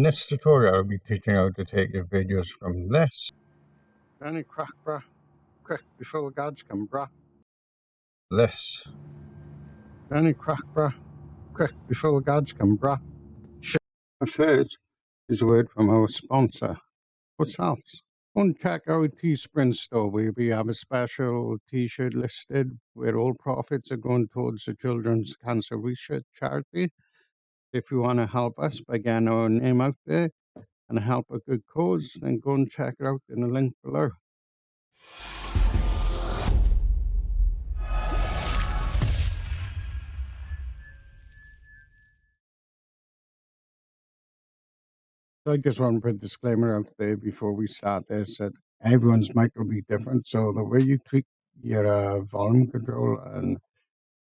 In this tutorial, I'll be teaching how to take your videos from this. Any crack, brah. Quick, before the guards come, brah. This. Any crack, brah. Quick, before the guards come, brah. Shit. First is a word from our sponsor. What's else? Go and check our Teespring store where we have a special t-shirt listed where all profits are going towards the Children's Cancer Research Charity. If you want to help us by getting our name out there and help a good cause, then go and check it out in the link below. So I just want to put a disclaimer out there before we start this that everyone's mic will be different. So the way you tweak your volume control and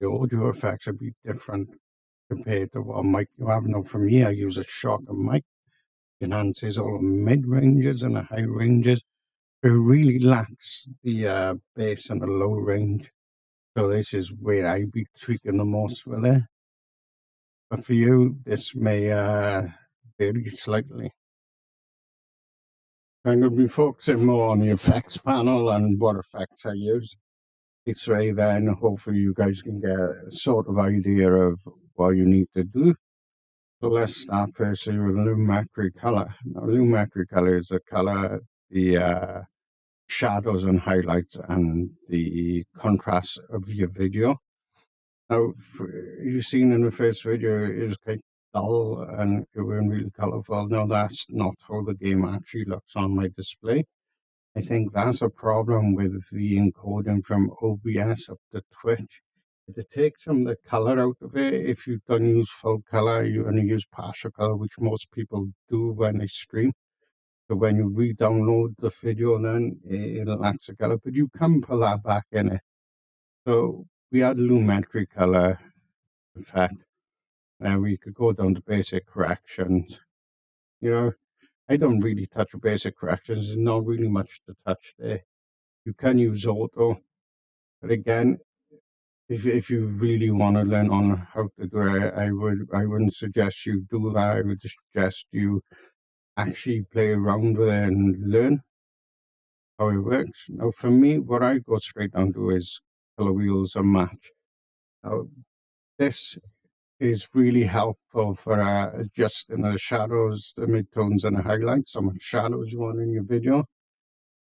the audio effects will be different compared to what mic you have. Now for me, I use a shocker mic. It enhances all the mid-ranges and the high ranges. It really lacks the bass and the low range. So this is where I be tweaking the most with it. But for you, this may vary slightly. I'm going to be focusing more on the effects panel and what effects I use. This way then hopefully you guys can get a sort of idea of what you need to do. So let's start firstly with lumetri color. Now lumetri color is the color, the shadows and highlights and the contrast of your video. Now you've seen in the first video it was quite dull and it wasn't really colorful. Now that's not how the game actually looks on my display. I think that's a problem with the encoding from OBS up to Twitch. It takes some of the color out of it. If you don't use full color, you only use partial color, which most people do when they stream. So when you re-download the video, then it lacks the color, but you can pull that back in it. So we had lumetri color effect, and we could go down to basic corrections. You know, I don't really touch basic corrections. There's not really much to touch there. You can use auto, but again, if you really want to learn on how to do it, I wouldn't suggest you do that. I would suggest you actually play around with it and learn how it works. Now, for me, what I go straight down to is color wheels and match. Now, this is really helpful for adjusting the shadows, the midtones, and the highlights. How much shadows you want in your video.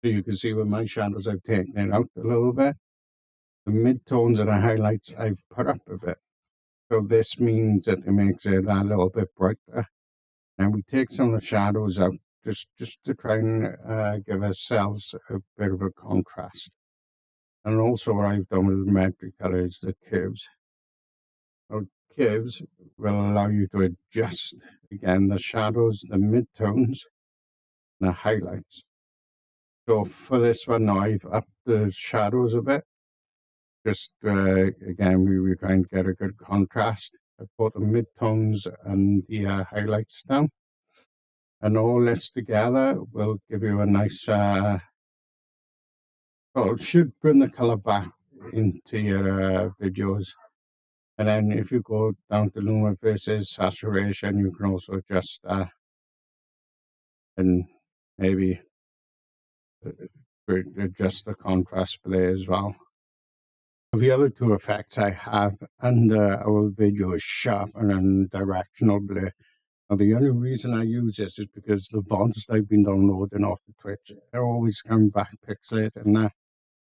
So you can see with my shadows, I've taken it out a little bit. The midtones and the highlights I've put up a bit. So this means that it makes it a little bit brighter. And we take some of the shadows out just to try and give ourselves a bit of a contrast. And also what I've done with lumetri color is the curves. Now, curves will allow you to adjust, again, the shadows, the midtones, and the highlights. So for this one now, I've upped the shadows a bit. Just, again, we were trying to get a good contrast. I put the midtones and the highlights down. And all this together will give you a nice, well, it should bring the color back into your videos. And then if you go down to lumen versus saturation, you can also adjust that. And maybe adjust the contrast there as well. The other two effects I have under our video is sharpen and directional blur. Now, the only reason I use this is because the VODs I've been downloading off the Twitch, they're always coming back pixelated, and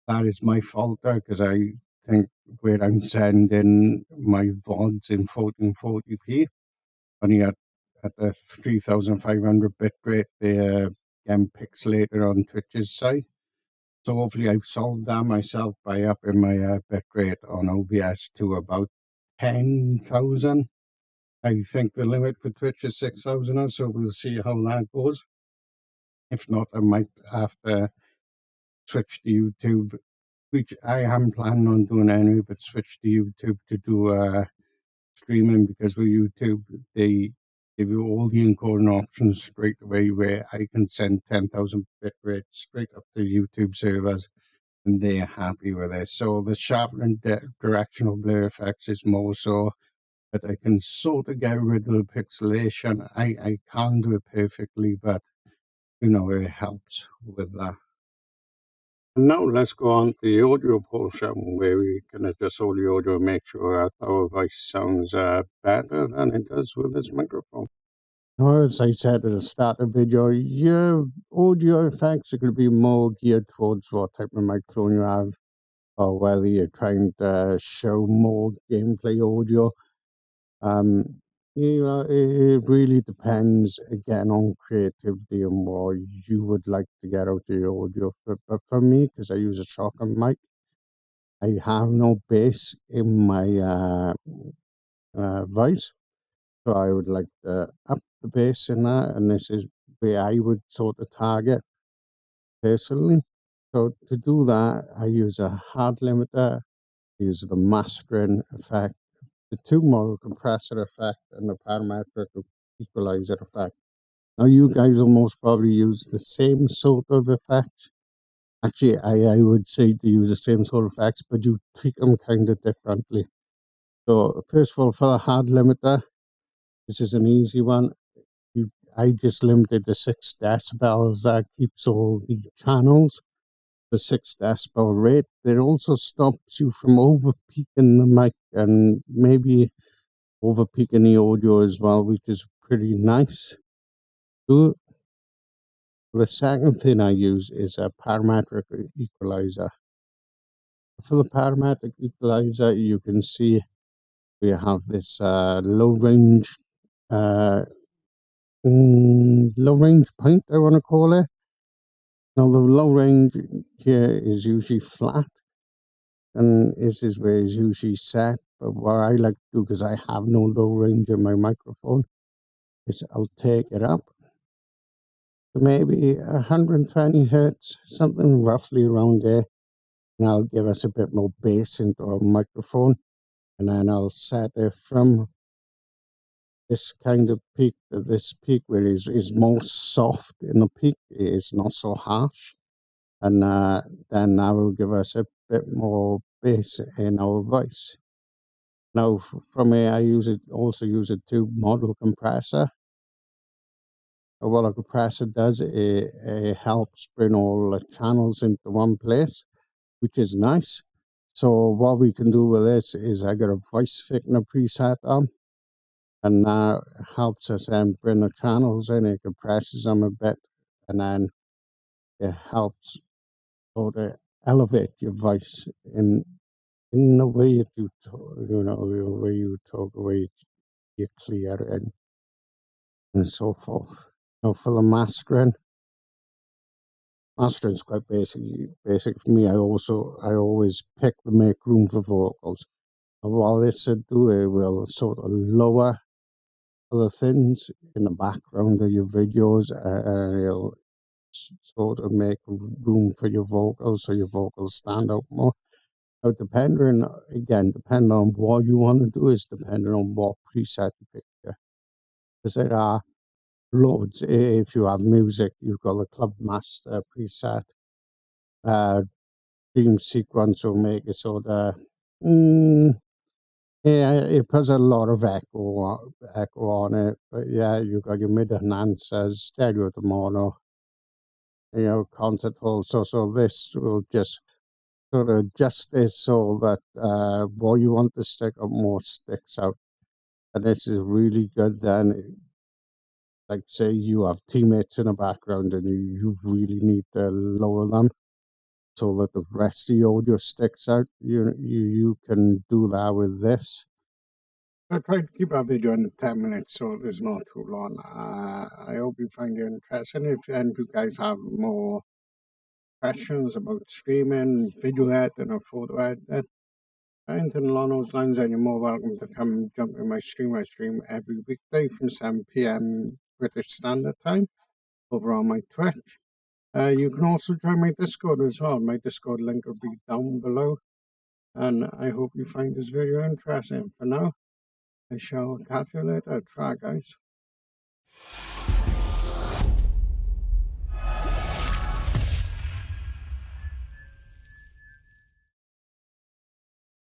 that is my fault there, because I think where I'm sending my VODs in 1440p, only at the 3500 bitrate, they're getting pixelated on Twitch's side. So hopefully I've solved that myself by upping my bitrate on OBS to about 10,000. I think the limit for Twitch is 6,000, so we'll see how that goes. If not, I might have to switch to YouTube, which I am planning on doing anyway, but switch to YouTube to do streaming, because with YouTube, they give you all the encoding options straight away, where I can send 10,000 bitrate straight up to YouTube servers, and they're happy with it. So the sharpening directional blur effects is more so but I can sort of get rid of the pixelation. I can't do it perfectly, but you know, it helps with that. And now let's go on to the audio portion where we can adjust all the audio and make sure that our voice sounds better than it does with this microphone. Now, as I said at the start of the video, your audio effects are going to be more geared towards what type of microphone you have, or whether you're trying to show more gameplay audio. You know, it really depends again on creativity and what you would like to get out of your audio. But for me, because I use a shotgun mic, I have no bass in my voice, so I would like to up the bass in that, and this is where I would sort of target personally. So to do that, I use a hard limiter, use the mastering effect, the 2-model compressor effect, and the parametric equalizer effect. Now you guys will most probably use the same sort of effects. Actually, I would say to use the same sort of effects, but you tweak them kind of differently. So first of all, for the hard limiter, this is an easy one. I just limited the 6 decibels. That keeps all the channels the 6 decibel rate. It also stops you from over peaking the mic and maybe over peaking the audio as well, which is pretty nice. The second thing I use is a parametric equalizer. For the parametric equalizer, you can see we have this low range point, I want to call it. Now the low range here is usually flat, and this is where it's usually set. But what I like to do, because I have no low range in my microphone, is I'll take it up to maybe 120 hertz, something roughly around there, and I'll give us a bit more bass into our microphone, and then I'll set it from this kind of peak to this peak where it is more soft in the peak. It is not so harsh, and then that will give us a bit more bass in our voice. Now from here I also use a 2-model compressor. What a compressor does, it helps bring all the channels into one place, which is nice. So what we can do with this is I got a voice thickener preset on, and that helps us then bring the channels in. It compresses them a bit, and then it helps sort of elevate your voice in the way that you talk, you know, the way you talk, the way you clear and so forth. Now for the mastering's quite basic for me. I always pick to make room for vocals. And while this will do, it will sort of lower other things in the background of your videos, and it'll sort of make room for your vocals, so your vocals stand out more. Now, depending on what you want to do, is depending on what preset you pick. Because there are loads. If you have music, you've got the Club Master preset. Dream Sequence will make it sort of, yeah, it puts a lot of echo on it. But yeah, you've got your mid enhancers, stereo to mono, you know, concert hall. So this will just sort of adjust this so that what you want to stick up more sticks out. And this is really good then. Like say you have teammates in the background and you really need to lower them so that the rest of the audio sticks out. You can do that with this. I tried to keep our video under 10 minutes, so it's not too long. I hope you find it interesting. If any of you guys have more questions about streaming, video editing, or photo editing, anything along those lines, then you're more welcome to come jump in my stream. I stream every weekday from 7 PM British Standard Time over on my Twitch. You can also join my Discord as well. My Discord link will be down below. And I hope you find this video interesting. For now, I shall catch you later. Try, guys.